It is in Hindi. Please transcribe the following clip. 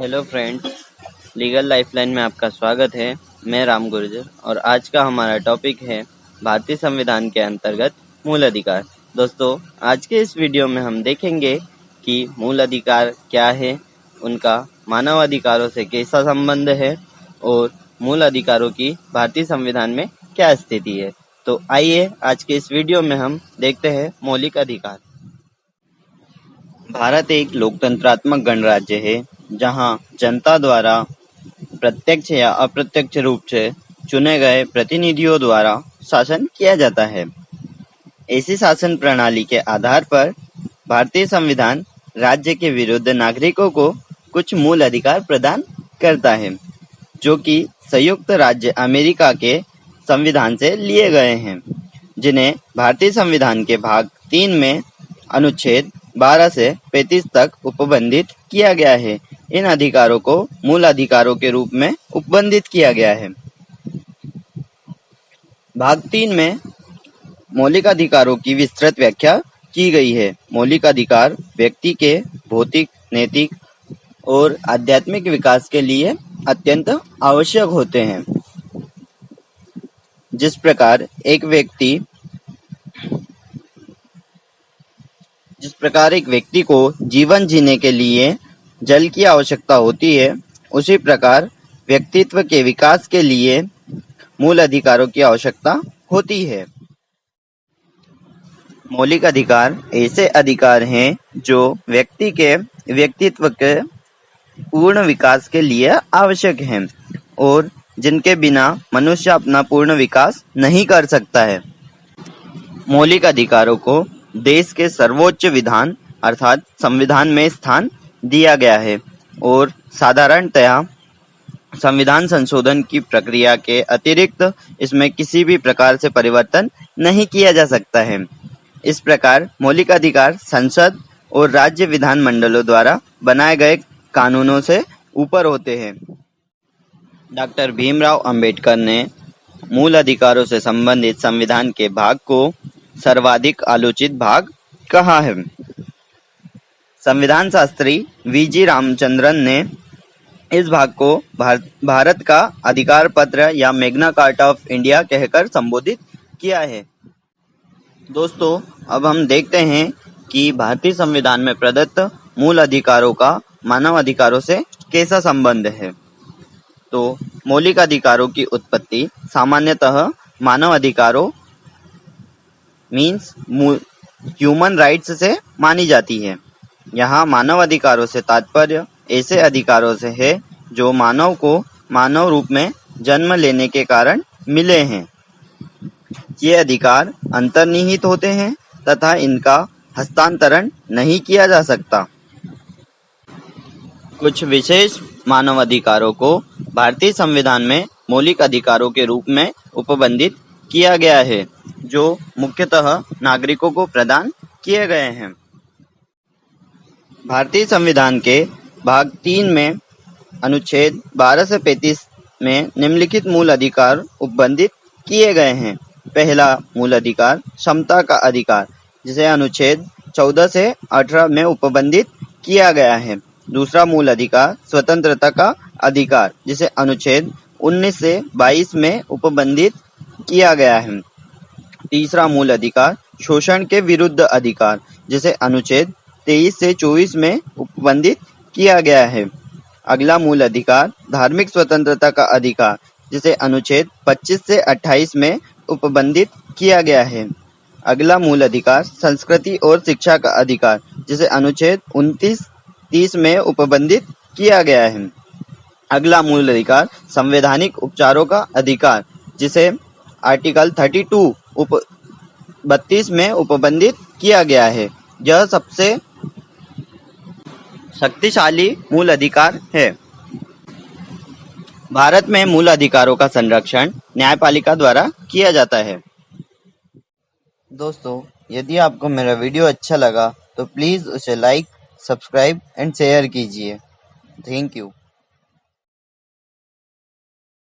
हेलो फ्रेंड्स, लीगल लाइफलाइन में आपका स्वागत है। मैं राम गुर्जर और आज का हमारा टॉपिक है भारतीय संविधान के अंतर्गत मूल अधिकार। दोस्तों, आज के इस वीडियो में हम देखेंगे कि मूल अधिकार क्या है, उनका मानव अधिकारों से कैसा संबंध है और मूल अधिकारों की भारतीय संविधान में क्या स्थिति है। तो आइए आज के इस वीडियो में हम देखते हैं मौलिक अधिकार। भारत एक लोकतंत्रात्मक गणराज्य है जहां जनता द्वारा प्रत्यक्ष या अप्रत्यक्ष रूप से चुने गए प्रतिनिधियों द्वारा शासन किया जाता है। ऐसी शासन प्रणाली के आधार पर भारतीय संविधान राज्य के विरुद्ध नागरिकों को कुछ मूल अधिकार प्रदान करता है, जो कि संयुक्त राज्य अमेरिका के संविधान से लिए गए हैं, जिन्हें भारतीय संविधान के भाग 3 में अनुच्छेद 12 से 35 तक उपबंधित किया गया है। इन अधिकारों को मूल अधिकारों के रूप में उपबंधित किया गया है। भाग 3 में मौलिक अधिकारों की विस्तृत व्याख्या की गई है। मौलिक अधिकार व्यक्ति के भौतिक, नैतिक और आध्यात्मिक विकास के लिए अत्यंत आवश्यक होते हैं। जिस प्रकार एक व्यक्ति को जीवन जीने के लिए जल की आवश्यकता होती है, उसी प्रकार व्यक्तित्व के विकास के लिए मूल अधिकारों की आवश्यकता होती है। मौलिक अधिकार ऐसे अधिकार हैं जो व्यक्ति के व्यक्तित्व के पूर्ण विकास के लिए आवश्यक हैं और जिनके बिना मनुष्य अपना पूर्ण विकास नहीं कर सकता है। मौलिक अधिकारों को देश के सर्वोच्च विधान अर्थात संविधान में स्थान दिया गया है और साधारणतया संविधान संशोधन की प्रक्रिया के अतिरिक्त इसमें किसी भी प्रकार से परिवर्तन नहीं किया जा सकता है। इस प्रकार मौलिक अधिकार संसद और राज्य विधानमंडलों द्वारा बनाए गए कानूनों से ऊपर होते हैं। डॉक्टर भीमराव अंबेडकर ने मूल अधिकारों से संबंधित संविधान के भाग को सर्वाधिक आलोचित भाग कहा है। संविधान शास्त्री वी.जी. रामचंद्रन ने इस भाग को भारत का अधिकार पत्र या मैग्ना कार्टा ऑफ इंडिया कहकर संबोधित किया है। दोस्तों, अब हम देखते हैं कि भारतीय संविधान में प्रदत्त मूल अधिकारों का मानव अधिकारों से कैसा संबंध है। तो मौलिक अधिकारों की उत्पत्ति सामान्यतः मानव अधिकारों मीन्स ह्यूमन राइट्स से मानी जाती है। यहाँ मानव अधिकारों से तात्पर्य ऐसे अधिकारों से है जो मानव को मानव रूप में जन्म लेने के कारण मिले हैं। ये अधिकार अंतर्निहित होते हैं तथा इनका हस्तांतरण नहीं किया जा सकता। कुछ विशेष मानव अधिकारों को भारतीय संविधान में मौलिक अधिकारों के रूप में उपबंधित किया गया है, जो मुख्यतः नागरिकों को प्रदान किए गए हैं। भारतीय संविधान के भाग 3 में अनुच्छेद 12 से 35 में निम्नलिखित मूल अधिकार उपबंधित किए गए हैं। पहला मूल अधिकार समता का अधिकार, जिसे अनुच्छेद 14 से 18 में उपबंधित किया गया है। दूसरा मूल अधिकार स्वतंत्रता का अधिकार, जिसे अनुच्छेद 19 से 22 में उपबंधित किया गया है। तीसरा मूल अधिकार शोषण के विरुद्ध अधिकार, जिसे अनुच्छेद 23 से 24 में उपबंधित किया गया है। अगला मूल अधिकार धार्मिक स्वतंत्रता का अधिकार, जिसे अनुच्छेद 25 से 28 में उपबंधित किया गया है। अगला मूल अधिकार संस्कृति और शिक्षा का अधिकार, जिसे अनुच्छेद 29-30 में उपबंधित किया गया है। अगला मूल अधिकार संवैधानिक उपचारों का अधिकार, जिसे आर्टिकल 32 में उपबंधित किया गया है। यह सबसे शक्तिशाली मूल अधिकार है। भारत में मूल अधिकारों का संरक्षण न्यायपालिका द्वारा किया जाता है। दोस्तों, यदि आपको मेरा वीडियो अच्छा लगा तो प्लीज़ उसे लाइक, सब्सक्राइब एंड शेयर कीजिए। Thank you.